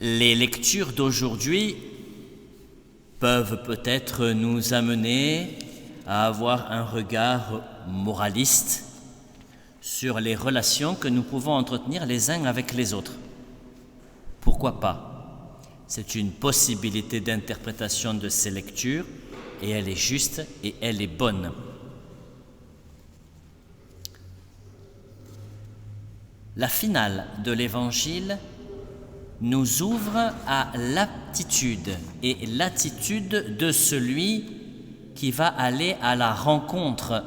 Les lectures d'aujourd'hui peuvent peut-être nous amener à avoir un regard moraliste sur les relations que nous pouvons entretenir les uns avec les autres. Pourquoi pas? C'est une possibilité d'interprétation de ces lectures et elle est juste et elle est bonne. La finale de l'Évangile nous ouvre à l'aptitude et l'attitude de celui qui va aller à la rencontre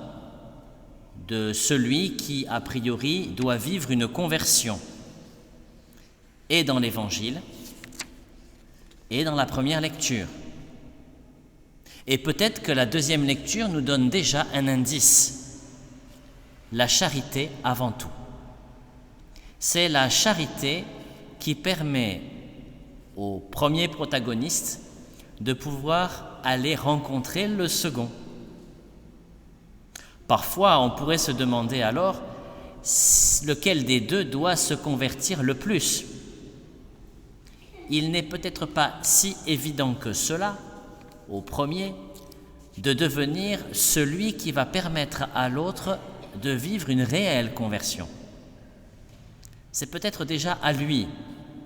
de celui qui, a priori, doit vivre une conversion, et dans l'Évangile, et dans la première lecture. Et peut-être que la deuxième lecture nous donne déjà un indice. La charité avant tout. C'est la charité qui permet au premier protagoniste de pouvoir aller rencontrer le second. Parfois, on pourrait se demander alors lequel des deux doit se convertir le plus. Il n'est peut-être pas si évident que cela, au premier, de devenir celui qui va permettre à l'autre de vivre une réelle conversion. C'est peut-être déjà à lui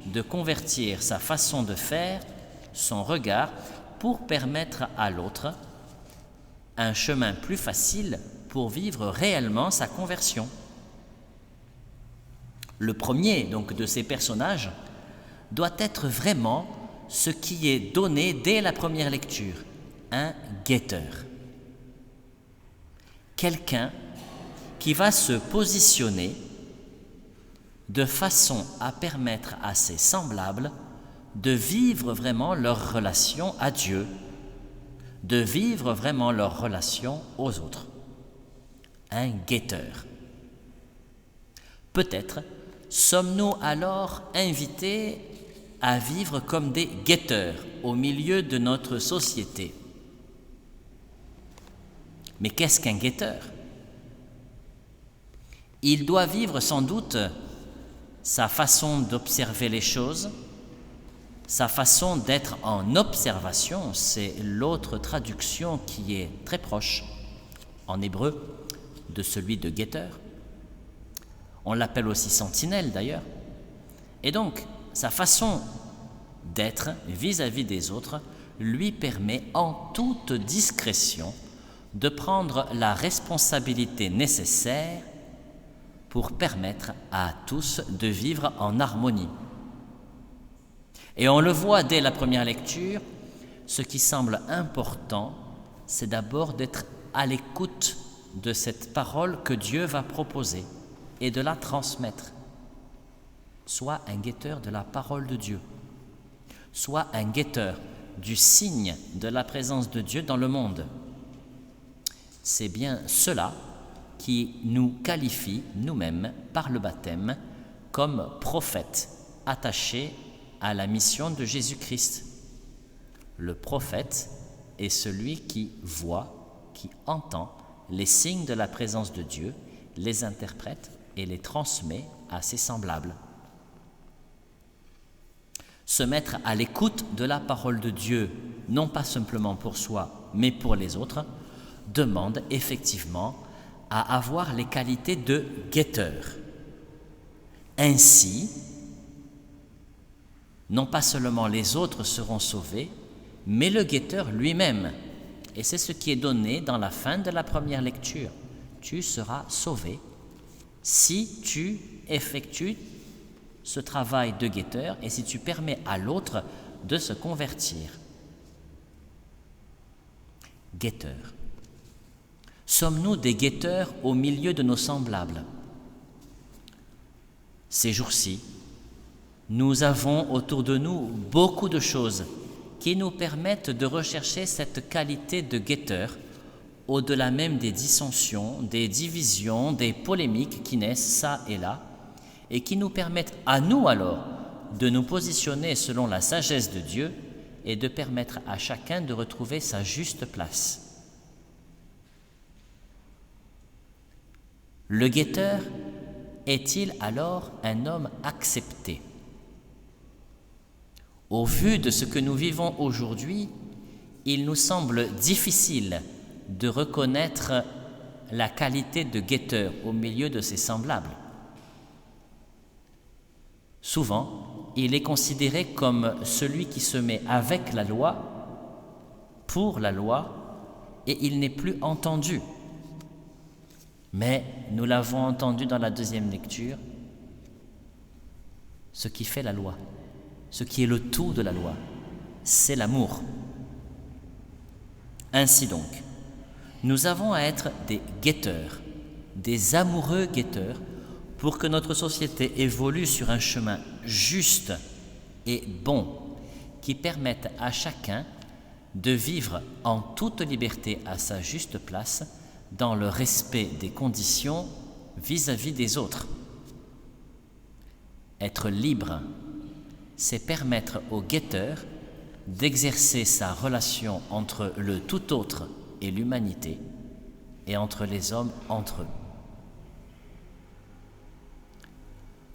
de convertir sa façon de faire, son regard, pour permettre à l'autre un chemin plus facile pour vivre réellement sa conversion. Le premier donc de ces personnages doit être vraiment ce qui est donné dès la première lecture, un guetteur. Quelqu'un qui va se positionner de façon à permettre à ses semblables de vivre vraiment leur relation à Dieu, de vivre vraiment leur relation aux autres. Un guetteur. Peut-être sommes-nous alors invités à vivre comme des guetteurs au milieu de notre société. Mais qu'est-ce qu'un guetteur? Il doit vivre sans doute sa façon d'observer les choses, sa façon d'être en observation, c'est l'autre traduction qui est très proche en hébreu de celui de guetteur. On l'appelle aussi sentinelle d'ailleurs. Et donc, sa façon d'être vis-à-vis des autres lui permet en toute discrétion de prendre la responsabilité nécessaire pour permettre à tous de vivre en harmonie. Et on le voit dès la première lecture, ce qui semble important, c'est d'abord d'être à l'écoute de cette parole que Dieu va proposer et de la transmettre. Soit un guetteur de la parole de Dieu, soit un guetteur du signe de la présence de Dieu dans le monde. C'est bien cela qui nous qualifie nous-mêmes par le baptême comme prophètes attachés à la mission de Jésus-Christ. Le prophète est celui qui voit, qui entend les signes de la présence de Dieu, les interprète et les transmet à ses semblables. Se mettre à l'écoute de la parole de Dieu, non pas simplement pour soi, mais pour les autres, demande effectivement à avoir les qualités de guetteur. Ainsi, non pas seulement les autres seront sauvés, mais le guetteur lui-même. Et c'est ce qui est donné dans la fin de la première lecture. Tu seras sauvé si tu effectues ce travail de guetteur et si tu permets à l'autre de se convertir. Guetteur. Sommes-nous des guetteurs au milieu de nos semblables? Ces jours-ci, nous avons autour de nous beaucoup de choses qui nous permettent de rechercher cette qualité de guetteur au-delà même des dissensions, des divisions, des polémiques qui naissent ça et là et qui nous permettent à nous alors de nous positionner selon la sagesse de Dieu et de permettre à chacun de retrouver sa juste place. Le guetteur est-il alors un homme accepté? Au vu de ce que nous vivons aujourd'hui, il nous semble difficile de reconnaître la qualité de guetteur au milieu de ses semblables. Souvent, il est considéré comme celui qui se met avec la loi, pour la loi, et il n'est plus entendu. Mais nous l'avons entendu dans la deuxième lecture, ce qui fait la loi, ce qui est le tout de la loi, c'est l'amour. Ainsi donc, nous avons à être des guetteurs, des amoureux guetteurs, pour que notre société évolue sur un chemin juste et bon, qui permette à chacun de vivre en toute liberté à sa juste place, dans le respect des conditions vis-à-vis des autres. Être libre, c'est permettre au guetteur d'exercer sa relation entre le tout autre et l'humanité, et entre les hommes entre eux.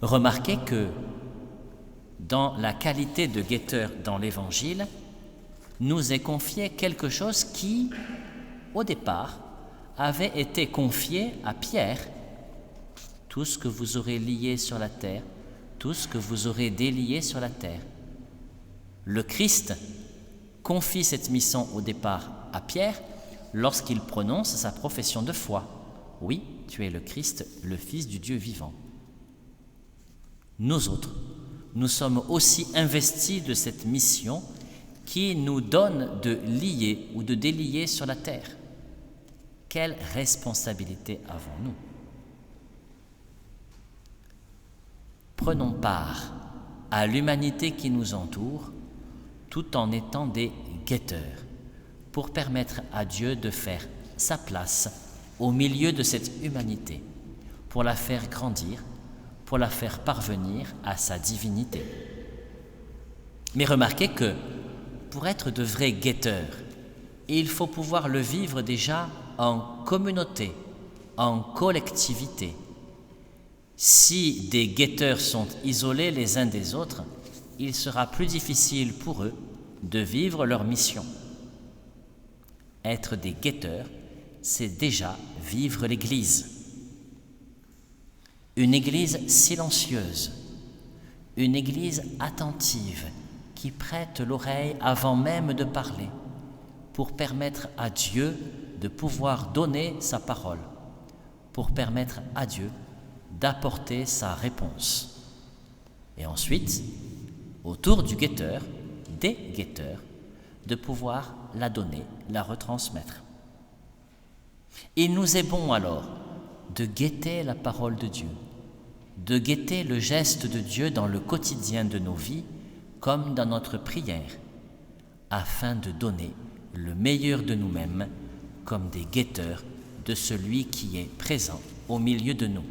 Remarquez que dans la qualité de guetteur dans l'Évangile, nous est confié quelque chose qui, au départ, avait été confié à Pierre. Tout ce que vous aurez lié sur la terre, tout ce que vous aurez délié sur la terre. Le Christ confie cette mission au départ à Pierre lorsqu'il prononce sa profession de foi. Oui, tu es le Christ, le Fils du Dieu vivant. Nous autres, nous sommes aussi investis de cette mission qui nous donne de lier ou de délier sur la terre. Quelle responsabilité avons-nous? Prenons part à l'humanité qui nous entoure tout en étant des guetteurs pour permettre à Dieu de faire sa place au milieu de cette humanité, pour la faire grandir, pour la faire parvenir à sa divinité. Mais remarquez que pour être de vrais guetteurs, il faut pouvoir le vivre déjà en communauté, en collectivité. Si des guetteurs sont isolés les uns des autres, il sera plus difficile pour eux de vivre leur mission. Être des guetteurs, c'est déjà vivre l'Église. Une Église silencieuse, une Église attentive, qui prête l'oreille avant même de parler, pour permettre à Dieu de pouvoir donner sa parole, pour permettre à Dieu d'apporter sa réponse. Et ensuite, autour du guetteur, des guetteurs, de pouvoir la donner, la retransmettre. Il nous est bon alors de guetter la parole de Dieu, de guetter le geste de Dieu dans le quotidien de nos vies, comme dans notre prière, afin de donner le meilleur de nous-mêmes comme des guetteurs de celui qui est présent au milieu de nous.